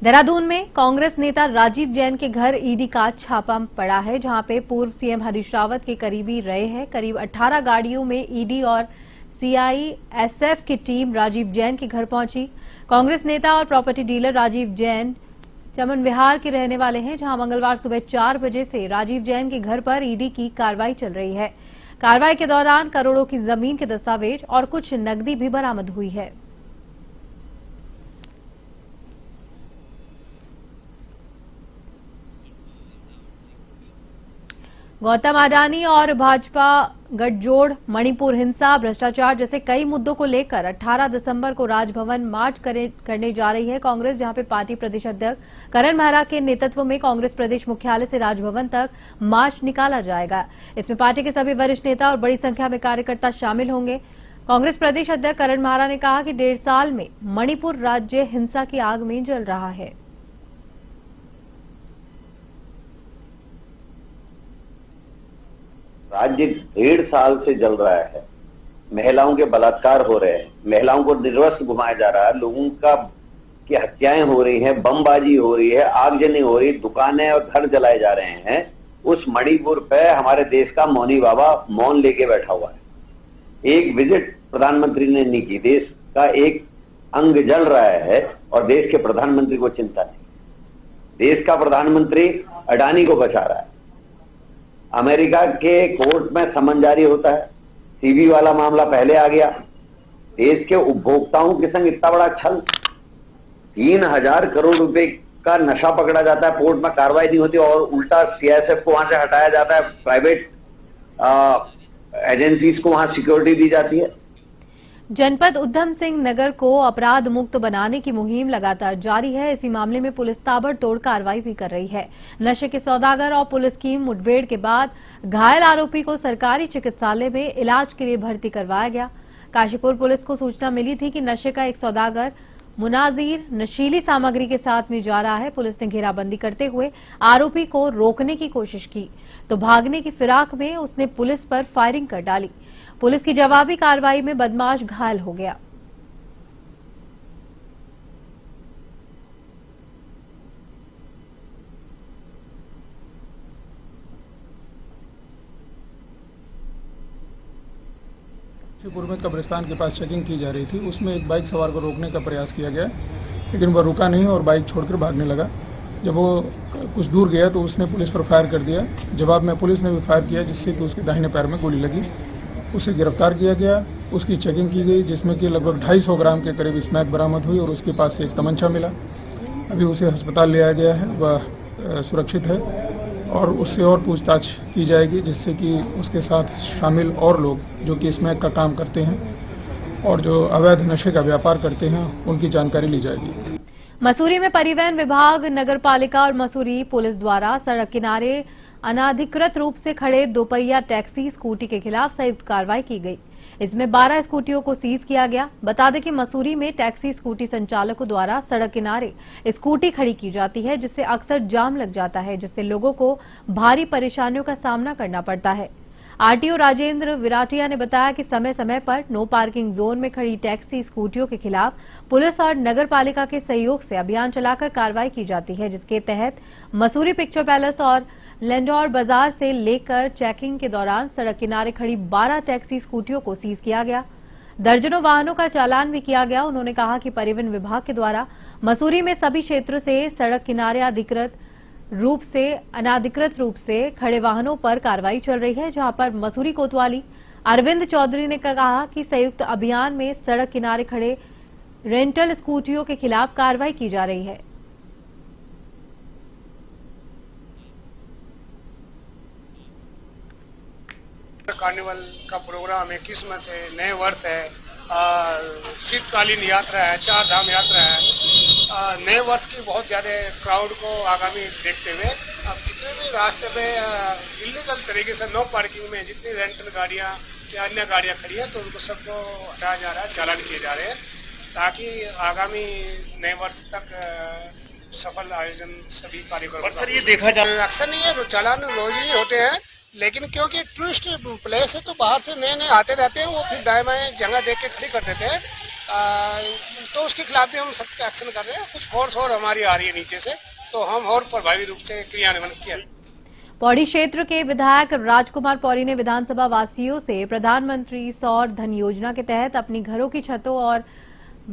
देहरादून में कांग्रेस नेता राजीव जैन के घर ईडी का छापा पड़ा है, जहां पे पूर्व सीएम हरीश रावत के करीबी रहे हैं। करीब 18 गाड़ियों में ईडी और सीआईएसएफ की टीम राजीव जैन के घर पहुंची। कांग्रेस नेता और प्रॉपर्टी डीलर राजीव जैन चमन विहार के रहने वाले हैं, जहां मंगलवार सुबह 4 बजे से राजीव जैन के घर पर ईडी की कार्रवाई चल रही है। कार्रवाई के दौरान करोड़ों की जमीन के दस्तावेज और कुछ नकदी भी बरामद हुई है। गौतम अडानी और भाजपा गठजोड़ मणिपुर हिंसा, भ्रष्टाचार जैसे कई मुद्दों को लेकर 18 दिसंबर को राजभवन मार्च करने जा रही है कांग्रेस, जहां पे पार्टी प्रदेश अध्यक्ष करण मेहरा के नेतृत्व में कांग्रेस प्रदेश मुख्यालय से राजभवन तक मार्च निकाला जाएगा। इसमें पार्टी के सभी वरिष्ठ नेता और बड़ी संख्या में कार्यकर्ता शामिल होंगे। कांग्रेस प्रदेश अध्यक्ष करण मेहरा ने कहा कि 1.5 साल में मणिपुर राज्य हिंसा की आग में जल रहा है। राज्य 1.5 साल से जल रहा है। महिलाओं के बलात्कार हो रहे हैं, महिलाओं को निर्वस्त्र घुमाया जा रहा है, लोगों की हत्याएं हो रही हैं, बमबाजी हो रही है, आगजनी हो रही है, दुकानें और घर जलाए जा रहे हैं। उस मणिपुर पे हमारे देश का मौनी बाबा मौन लेके बैठा हुआ है। एक विजिट प्रधानमंत्री ने नहीं की, देश का एक अंग जल रहा है और देश के प्रधानमंत्री को चिंता नहीं। देश का प्रधानमंत्री अडानी को बचा रहा है। अमेरिका के कोर्ट में समन जारी होता है, सीबी वाला मामला पहले आ गया। देश के उपभोक्ताओं के संग इतना बड़ा छल, 3000 करोड़ रुपए का नशा पकड़ा जाता है, कोर्ट में कार्रवाई नहीं होती और उल्टा सीआईएसएफ को वहां से हटाया जाता है, प्राइवेट एजेंसीज को वहां सिक्योरिटी दी जाती है। जनपद उधम सिंह नगर को अपराध मुक्त बनाने की मुहिम लगातार जारी है। इसी मामले में पुलिस ताबड़तोड़ कार्रवाई भी कर रही है। नशे के सौदागर और पुलिस की मुठभेड़ के बाद घायल आरोपी को सरकारी चिकित्सालय में इलाज के लिए भर्ती करवाया गया। काशीपुर पुलिस को सूचना मिली थी कि नशे का एक सौदागर मुनाजिर नशीली सामग्री के साथ में जा रहा है। पुलिस ने घेराबंदी करते हुए आरोपी को रोकने की कोशिश की तो भागने की फिराक में उसने पुलिस पर फायरिंग कर डाली। पुलिस की जवाबी कार्रवाई में बदमाश घायल हो गया। काशीपुर में कब्रिस्तान के पास चेकिंग की जा रही थी, उसमें एक बाइक सवार को रोकने का प्रयास किया गया, लेकिन वह रुका नहीं और बाइक छोड़कर भागने लगा। जब वो कुछ दूर गया तो उसने पुलिस पर फायर कर दिया। जवाब में पुलिस ने भी फायर किया, जिससे कि उसके दाहिने पैर में गोली लगी। उसे गिरफ्तार किया गया, उसकी चेकिंग की गई, जिसमें कि लगभग 250 ग्राम के करीब स्मैक बरामद हुई और उसके पास से एक तमंचा मिला। अभी उसे अस्पताल ले आया गया है, वह सुरक्षित है और उससे और पूछताछ की जाएगी, जिससे कि उसके साथ शामिल और लोग जो कि स्मैक का काम करते हैं और जो अवैध नशे का व्यापार करते हैं, उनकी जानकारी ली जाएगी। मसूरी में परिवहन विभाग, नगर पालिका और मसूरी पुलिस द्वारा सड़क किनारे अनाधिकृत रूप से खड़े दोपहिया टैक्सी स्कूटी के खिलाफ संयुक्त कार्रवाई की गई। इसमें 12 स्कूटियों को सीज किया गया। बता दें कि मसूरी में टैक्सी स्कूटी संचालकों द्वारा सड़क किनारे स्कूटी खड़ी की जाती है, जिससे अक्सर जाम लग जाता है, जिससे लोगों को भारी परेशानियों का सामना करना पड़ता है। आरटीओ राजेंद्र विराटिया ने बताया कि समय समय पर नो पार्किंग जोन में खड़ी टैक्सी स्कूटियों के खिलाफ पुलिस और नगर पालिका के सहयोग से अभियान चलाकर कार्रवाई की जाती है, जिसके तहत मसूरी पिक्चर पैलेस और लैंडौर बाजार से लेकर चेकिंग के दौरान सड़क किनारे खड़ी 12 टैक्सी स्कूटियों को सीज किया गया। दर्जनों वाहनों का चालान भी किया गया। उन्होंने कहा कि परिवहन विभाग के द्वारा मसूरी में सभी क्षेत्रों से सड़क किनारे अनाधिकृत रूप से खड़े वाहनों पर कार्रवाई चल रही है, जहां पर मसूरी कोतवाली अरविंद चौधरी ने कहा कि संयुक्त अभियान में सड़क किनारे खड़े रेंटल स्कूटियों के खिलाफ कार्रवाई की जा रही है। कार्निवल का प्रोग्राम है, क्रिसमस है, नए वर्ष है, शीतकालीन यात्रा है, 4 धाम यात्रा है। नए वर्ष की बहुत ज़्यादा क्राउड को आगामी देखते हुए अब जितने भी रास्ते पे इलीगल तरीके से नो पार्किंग में जितनी रेंटल गाड़ियाँ या अन्य गाड़ियाँ खड़ी हैं, तो उनको सबको हटाया जा रहा है, चालान किए जा रहे हैं, ताकि आगामी नए वर्ष तक सफल आयोजन सभी कार्यक्रम। सर ये देखा जा अक्सर नहीं है, चालान रोज ही होते हैं, लेकिन क्योंकि टूरिस्ट प्लेस है तो बाहर से नए नए आते रहते हैं, वो फिर दाएं बाएं जगह देख के खड़ी कर देते हैं। तो उसके खिलाफ भी हम सख्त एक्शन कर रहे हैं। कुछ फोर्स और हमारी आ रही है नीचे से, तो हम और प्रभावी रूप से क्रियान्वयन किया। पौड़ी क्षेत्र के विधायक राजकुमार पौड़ी ने विधानसभा वासियों से प्रधानमंत्री सौर धन योजना के तहत अपनी घरों की छतों और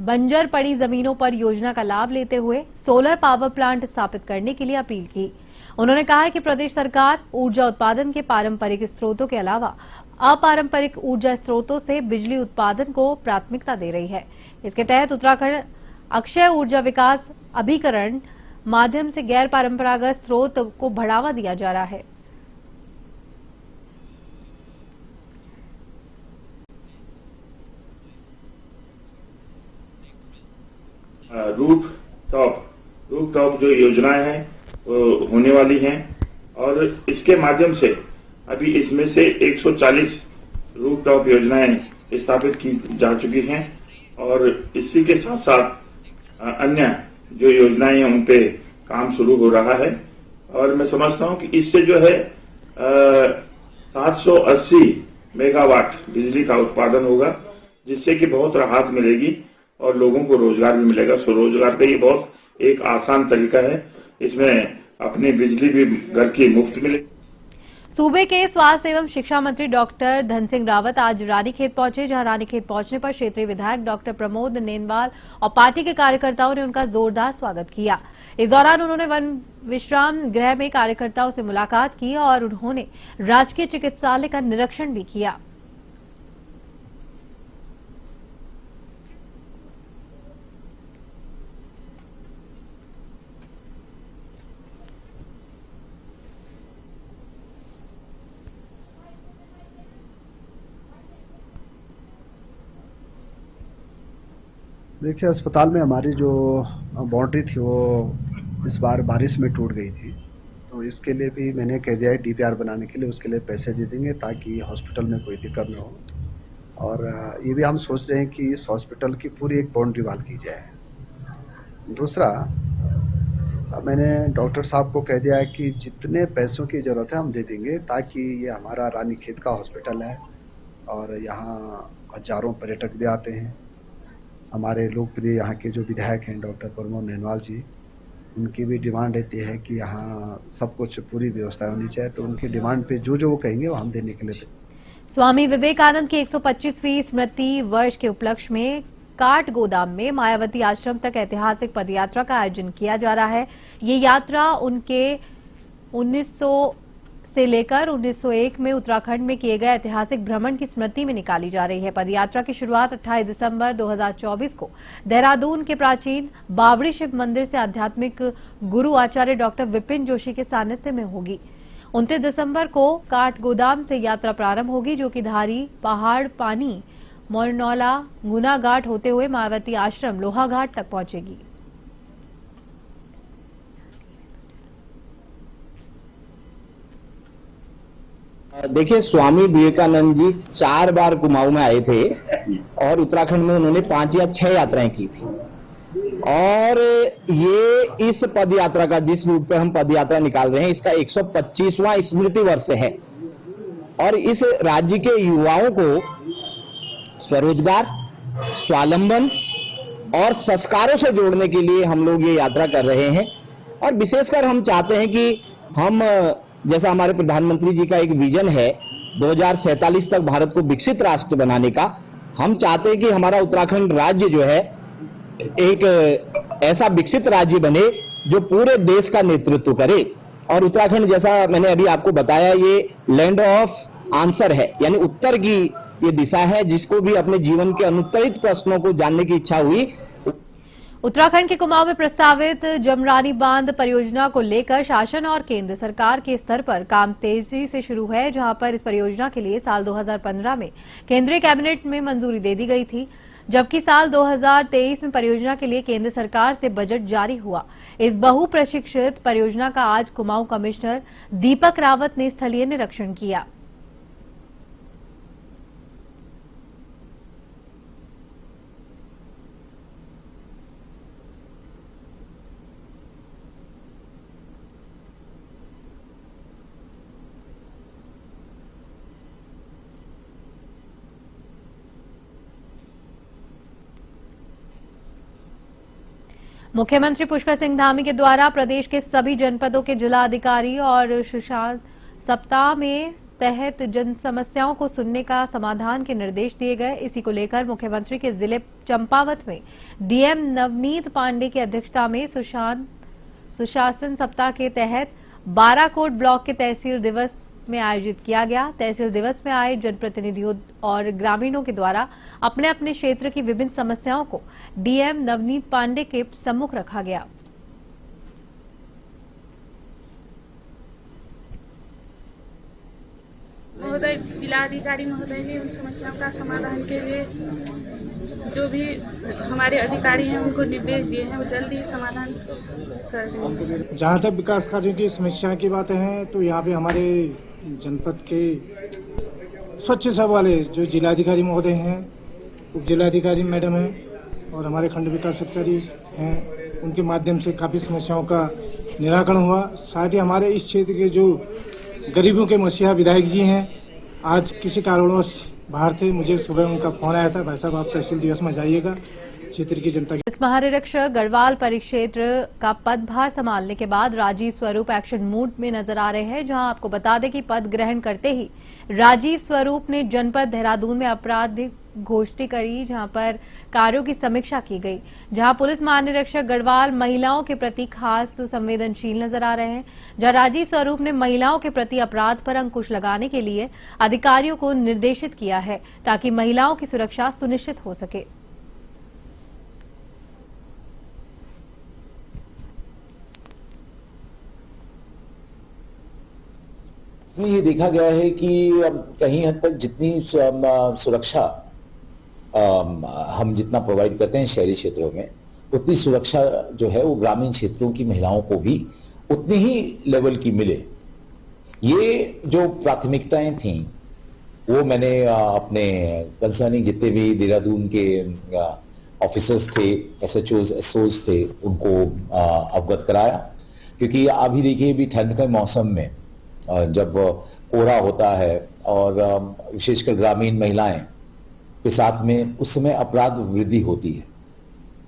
बंजर पड़ी जमीनों पर योजना का लाभ लेते हुए सोलर पावर प्लांट स्थापित करने के लिए अपील की। उन्होंने कहा है कि प्रदेश सरकार ऊर्जा उत्पादन के पारंपरिक स्रोतों के अलावा अपारंपरिक ऊर्जा स्रोतों से बिजली उत्पादन को प्राथमिकता दे रही है। इसके तहत उत्तराखंड अक्षय ऊर्जा विकास अभिकरण माध्यम से गैर परंपरागत स्रोत को बढ़ावा दिया जा रहा है। रूफ टॉप जो योजनाएं हैं वो होने वाली हैं और इसके माध्यम से अभी इसमें से 140 रूफ टॉप योजनाएं स्थापित की जा चुकी हैं और इसी के साथ साथ अन्य जो योजनाएं हैं उन पे काम शुरू हो रहा है और मैं समझता हूं कि इससे जो है 780 मेगावाट बिजली का उत्पादन होगा, जिससे कि बहुत राहत मिलेगी और लोगों को रोजगार भी मिलेगा। स्वरोजगार का ये बहुत एक आसान तरीका है, इसमें अपनी बिजली भी घर की मुफ्त मिलेगी। सूबे के स्वास्थ्य एवं शिक्षा मंत्री डॉक्टर धन सिंह रावत आज रानीखेत पहुंचे, जहां रानीखेत पहुंचने पर क्षेत्रीय विधायक डॉक्टर प्रमोद नेनवाल और पार्टी के कार्यकर्ताओं ने उनका जोरदार स्वागत किया। इस दौरान उन्होंने वन विश्राम गृह में कार्यकर्ताओं से मुलाकात की और उन्होंने राजकीय चिकित्सालय का निरीक्षण भी किया। देखिए, अस्पताल में हमारी जो बाउंड्री थी वो इस बार बारिश में टूट गई थी, तो इसके लिए भी मैंने कह दिया है डीपीआर बनाने के लिए उसके लिए पैसे दे देंगे ताकि हॉस्पिटल में कोई दिक्कत न हो। और ये भी हम सोच रहे हैं कि इस हॉस्पिटल की पूरी एक बाउंड्री वाल की जाए। दूसरा, मैंने डॉक्टर साहब को कह दिया है कि जितने पैसों की ज़रूरत है हम दे देंगे, ताकि ये हमारा रानीखेत का हॉस्पिटल है और यहाँ हजारों पर्यटक भी आते हैं। हमारे लोकप्रिय यहाँ के जो विधायक हैं डॉक्टर प्रमोद नेनवाल जी, उनकी भी डिमांड रहती है कि यहाँ सब कुछ पूरी व्यवस्था होनी चाहिए, तो उनकी डिमांड पे जो वो कहेंगे वो हम देने के लिए। स्वामी विवेकानंद की 125वीं स्मृति वर्ष के उपलक्ष्य में काठ गोदाम में मायावती आश्रम तक ऐतिहासिक पदयात्रा का आयोजन किया जा रहा है। ये यात्रा उनके 1900 से लेकर 1901 में उत्तराखंड में किए गए ऐतिहासिक भ्रमण की स्मृति में निकाली जा रही है। पदयात्रा की शुरुआत 28 दिसंबर 2024 को देहरादून के प्राचीन बावड़ी शिव मंदिर से आध्यात्मिक गुरु आचार्य डॉक्टर विपिन जोशी के सानिध्य में होगी। 29 दिसंबर को काठ गोदाम से यात्रा प्रारंभ होगी, जो कि धारी, पहाड़, पानी, मोरनौला, गुना घाट होते हुए मायावती आश्रम लोहा घाट तक पहुंचेगी। देखिए, स्वामी विवेकानंद जी 4 बार कुमाऊं में आए थे और उत्तराखंड में उन्होंने 5 या 6 यात्राएं की थी। और ये इस पद यात्रा का, जिस रूप पे हम पद यात्रा निकाल रहे हैं, इसका 125वां स्मृति वर्ष है और इस राज्य के युवाओं को स्वरोजगार, स्वावलंबन और संस्कारों से जोड़ने के लिए हम लोग ये यात्रा कर रहे हैं। और विशेषकर हम चाहते हैं कि हम, जैसा हमारे प्रधानमंत्री जी का एक विजन है 2047 तक भारत को विकसित राष्ट्र बनाने का, हम चाहते हैं कि हमारा उत्तराखंड राज्य जो है एक ऐसा विकसित राज्य बने जो पूरे देश का नेतृत्व करे। और उत्तराखंड, जैसा मैंने अभी आपको बताया, ये लैंड ऑफ आंसर है, यानी उत्तर की ये दिशा है। जिसको भी अपने जीवन के अनुत्तरित प्रश्नों को जानने की इच्छा हुई। उत्तराखंड के कुमाऊं में प्रस्तावित जमरानी बांध परियोजना को लेकर शासन और केंद्र सरकार के स्तर पर काम तेजी से शुरू है, जहां पर इस परियोजना के लिए साल 2015 में केंद्रीय कैबिनेट में मंजूरी दे दी गई थी, जबकि साल 2023 में परियोजना के लिए केंद्र सरकार से बजट जारी हुआ। इस बहुप्रशिक्षित परियोजना का आज कुमाऊं कमिश्नर दीपक रावत ने स्थलीय निरीक्षण किया। मुख्यमंत्री पुष्कर सिंह धामी के द्वारा प्रदेश के सभी जनपदों के जिलाधिकारी और सुशासन सप्ताह में तहत जन समस्याओं को सुनने का समाधान के निर्देश दिए गए। इसी को लेकर मुख्यमंत्री के जिले चंपावत में डीएम नवनीत पांडे की अध्यक्षता में सुशासन सप्ताह के तहत बाराकोट ब्लॉक के तहसील दिवस में आयोजित किया गया। तहसील दिवस में आए जनप्रतिनिधियों और ग्रामीणों के द्वारा अपने अपने क्षेत्र की विभिन्न समस्याओं को डीएम नवनीत पांडे के सम्मुख रखा गया। महोदय, जिलाधिकारी महोदय ने उन समस्याओं का समाधान के लिए जो भी हमारे अधिकारी हैं उनको निर्देश दिए हैं, वो जल्दी ही समाधान कर देंगे। जहाँ तक विकास कार्यों की समस्या की बातें हैं तो यहाँ पे हमारे जनपद के स्वच्छ सब वाले जो जिलाधिकारी महोदय हैं, उप जिलाधिकारी मैडम हैं और हमारे खंड विकास अधिकारी हैं, उनके माध्यम से काफ़ी समस्याओं का निराकरण हुआ। साथ ही हमारे इस क्षेत्र के जो गरीबों के मसीहा विधायक जी हैं, आज किसी कारणवश बाहर थे, मुझे सुबह उनका फोन आया था, भाई साहब आप तहसील दिवस में जाइएगा, क्षेत्र की जनता की। इस महानिरीक्षक गढ़वाल परिक्षेत्र का पदभार संभालने के बाद राजीव स्वरूप एक्शन मूड में नजर आ रहे हैं। जहां आपको बता दें कि पद ग्रहण करते ही राजीव स्वरूप ने जनपद देहरादून में आपराधिक घोषणा करी, जहां पर कार्यों की समीक्षा की गई। जहां पुलिस महानिरीक्षक गढ़वाल महिलाओं के प्रति खास संवेदनशील नजर आ रहे हैं। जहां राजीव स्वरूप ने महिलाओं के प्रति अपराध पर अंकुश लगाने के लिए अधिकारियों को निर्देशित किया है ताकि महिलाओं की सुरक्षा सुनिश्चित हो सके। इसमें ये देखा गया है कि कहीं हद तक जितनी सुरक्षा हम जितना प्रोवाइड करते हैं शहरी क्षेत्रों में, उतनी सुरक्षा जो है वो ग्रामीण क्षेत्रों की महिलाओं को भी उतनी ही लेवल की मिले। ये जो प्राथमिकताएं थीं वो मैंने अपने कंसर्निंग जितने भी देहरादून के ऑफिसर्स थे, एसएचओज, एसओज थे, उनको अवगत कराया। क्योंकि अभी देखिए भी ठंड के मौसम में जब कोहरा होता है और विशेषकर ग्रामीण महिलाएं के साथ में उस समय अपराध वृद्धि होती है।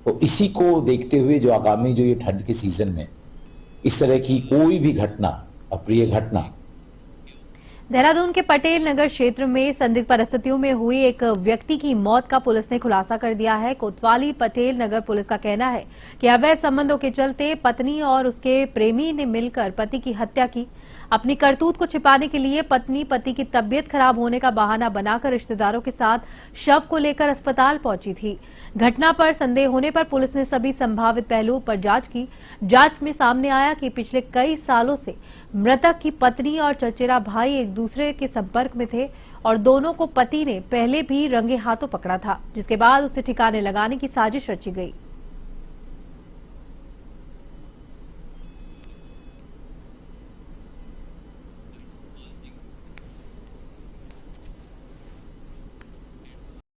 तो इसी को देखते हुए जो आगामी जो ये ठंड के सीजन में इस तरह की कोई भी घटना, अप्रिय घटना। देहरादून के पटेल नगर क्षेत्र में संदिग्ध परिस्थितियों में हुई एक व्यक्ति की मौत का पुलिस ने खुलासा कर दिया है। कोतवाली पटेल नगर पुलिस का कहना है कि अवैध संबंधों के चलते पत्नी और उसके प्रेमी ने मिलकर पति की हत्या की। अपनी करतूत को छिपाने के लिए पत्नी पति की तबीयत खराब होने का बहाना बनाकर रिश्तेदारों के साथ शव को लेकर अस्पताल पहुंची थी। घटना पर संदेह होने पर पुलिस ने सभी संभावित पहलुओं पर जांच की। जांच में सामने आया कि पिछले कई सालों से मृतक की पत्नी और चचेरा भाई एक दूसरे के संपर्क में थे और दोनों को पति ने पहले भी रंगे हाथों पकड़ा था, जिसके बाद उसे ठिकाने लगाने की साजिश रची गई।